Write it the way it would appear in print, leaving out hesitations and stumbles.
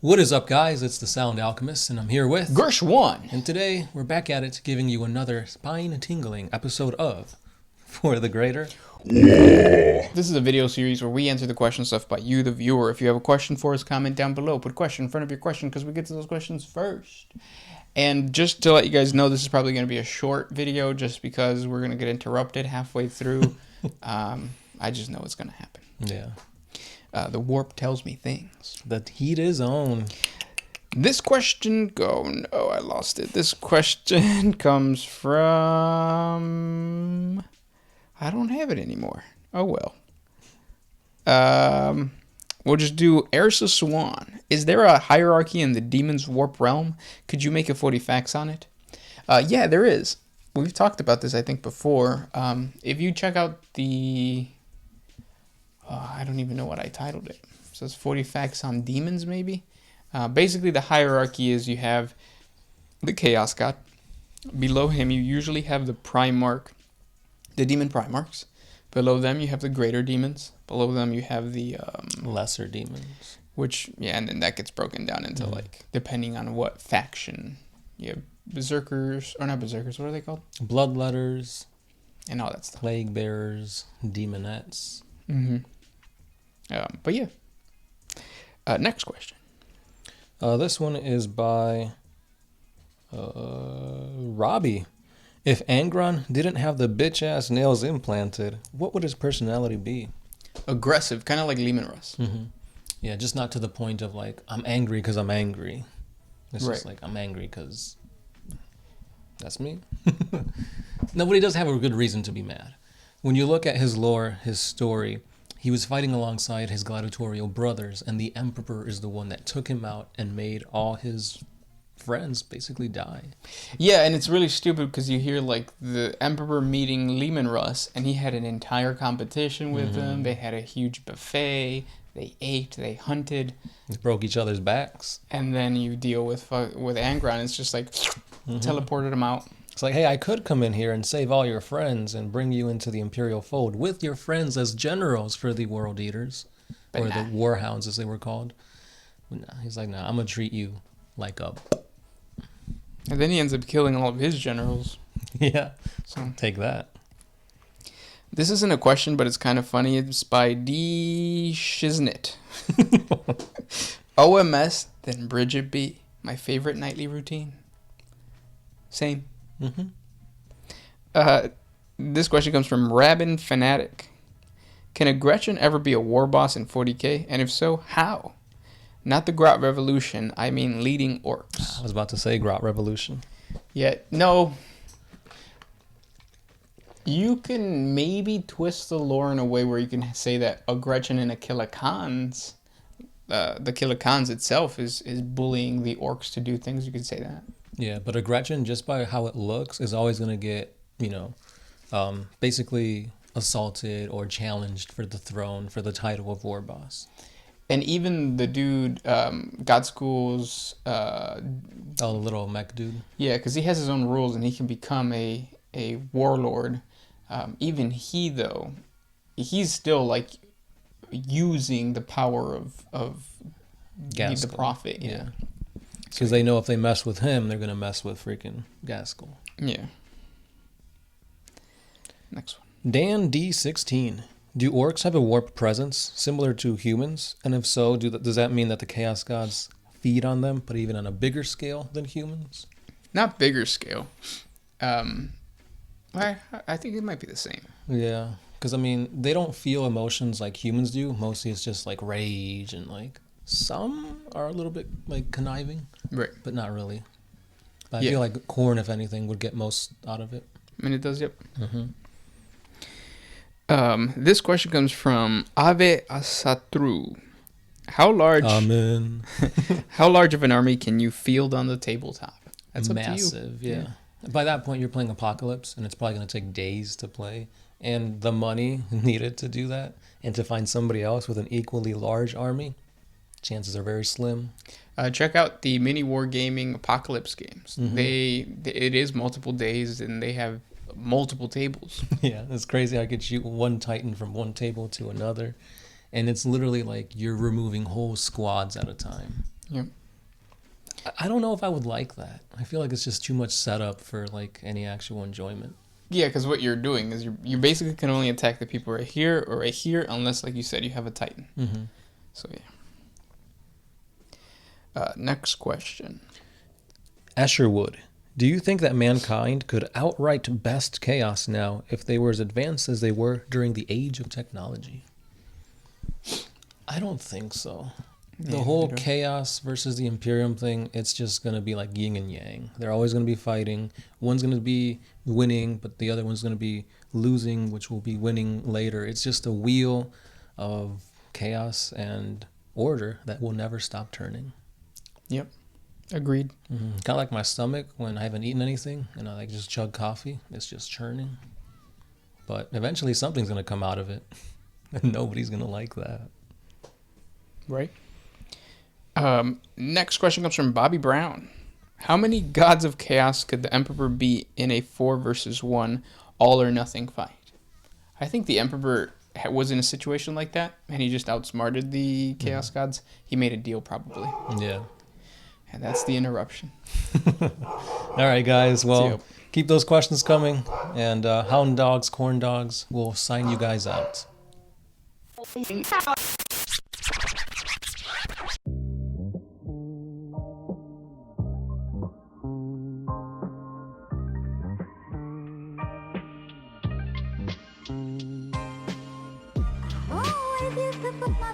What is up, guys? It's the Sound Alchemist, and I'm here with Gersh1. And today we're back at it, giving you another spine-tingling episode of For the Greater. This is a video series where we answer the questions left by you, the viewer. If you have a question for us, comment down below. Put a question in front of your question because we get to those questions first. And just to let you guys know, this is probably going to be a short video just because we're going to get interrupted halfway through. I just know it's going to happen. Yeah. The warp tells me things. The heat is on. This question, I lost it. This question comes from, I don't have it anymore. Oh well. We'll just do Ersa Swan. Is there a hierarchy in the Demon's Warp realm? Could you make a 40 facts on it? Yeah, there is. We've talked about this, I think, before. If you check out the, I don't even know what I titled it. It says 40 facts on demons, maybe. Basically, the hierarchy is you have the Chaos God. Below him, you usually have the Primarch, the Demon Primarchs. Below them, you have the Greater Demons. Below them, you have the Lesser demons. Which, yeah, and then that gets broken down into, like, depending on what faction. You have Berserkers, or not Berserkers, what are they called? Bloodletters. And all that stuff. Plague bearers. Demonettes. Mm-hmm. But yeah. Next question. This one is by Robbie. If Angron didn't have the bitch-ass nails implanted, what would his personality be? Aggressive, kind of like Lehman Russ. Mm-hmm. Yeah, just not to the point of, like, I'm angry because I'm angry. It's Right. just like, I'm angry because that's me. No, but he does have a good reason to be mad. When you look at his lore, his story, he was fighting alongside his gladiatorial brothers, and the Emperor is the one that took him out and made all his friends basically die. Yeah, and it's really stupid because you hear, like, the Emperor meeting Lehman Russ, and he had an entire competition with them. They had a huge buffet. They ate. They hunted. They broke each other's backs. And then you deal with Angron. It's just like teleported him out. It's like, hey, I could come in here and save all your friends and bring you into the Imperial fold with your friends as generals for the World Eaters. Or the Warhounds, as they were called. But nah, he's like, nah, I'm going to treat you like a... And then he ends up killing all of his generals. Yeah, So take that. this isn't a question, but it's kind of funny. It's by D. Shiznit. OMS, then Bridget B. My favorite nightly routine. Same. Mm-hmm. This question comes from Rabin Fanatic. Can a Gretchen ever be a war boss in 40K? And if so, how? Not the Grot Revolution, I mean leading orcs. I was about to say Grot Revolution. Yeah, no. You can maybe twist the lore in a way where you can say that a Gretchen and a Killikans, the Killikans itself is bullying the orcs to do things. You could say that. Yeah, but a Gretchen, just by how it looks, is always going to get, basically assaulted or challenged for the throne, for the title of war boss. And even the dude, God School's... the little mech dude. Yeah, because he has his own rules and he can become a warlord. Even he, though, he's still, like, using the power of the prophet. Yeah. Because they know if they mess with him, they're going to mess with freaking Gaskell. Yeah. Next one. Dan D16. Do orcs have a warp presence similar to humans? And if so, does that mean that the Chaos Gods feed on them, but even on a bigger scale than humans? Not bigger scale. I think it might be the same. Yeah. Because, they don't feel emotions like humans do. Mostly it's just, like, rage and, like, some are a little bit, like, conniving. Right. But not really. But I feel like Korn, if anything, would get most out of it. It does, yep. Mm-hmm. This question comes from Ave Asatru. How large? Amen. How large of an army can you field on the tabletop? That's massive. Up to you. Yeah. By that point, you're playing Apocalypse, and it's probably going to take days to play, and the money needed to do that, and to find somebody else with an equally large army, chances are very slim. Check out the mini wargaming Apocalypse games. Mm-hmm. It is multiple days, and they have multiple tables. Yeah, it's crazy. I could shoot one Titan from one table to another, and it's literally like you're removing whole squads at a time. Yeah. I don't know if I would like that. I feel like it's just too much setup for like any actual enjoyment. Yeah, because what you're doing is you basically can only attack the people right here or right here, unless, like you said, you have a Titan. Mm-hmm. So yeah. Next question. Escherwood, do you think that mankind could outright best chaos now if they were as advanced as they were during the age of technology? I don't think so. The Yeah, whole neither. chaos versus the Imperium thing, it's just going to be like yin and yang. They're always going to be fighting. One's going to be winning, but the other one's going to be losing, which will be winning later. It's just a wheel of chaos and order that will never stop turning. Yep. Agreed. Mm-hmm. Kind of like my stomach when I haven't eaten anything and I like just chug coffee. It's just churning. But eventually something's going to come out of it. And nobody's going to like that. Right. Next question comes from Bobby Brown. How many gods of chaos could the Emperor be in a 4 versus 1 all or nothing fight? I think the Emperor was in a situation like that, and he just outsmarted the chaos gods. He made a deal, probably. Yeah. And that's the interruption. All right, guys. Well, keep those questions coming. And Hound Dogs, Corn Dogs will sign you guys out. Oh, if you could put my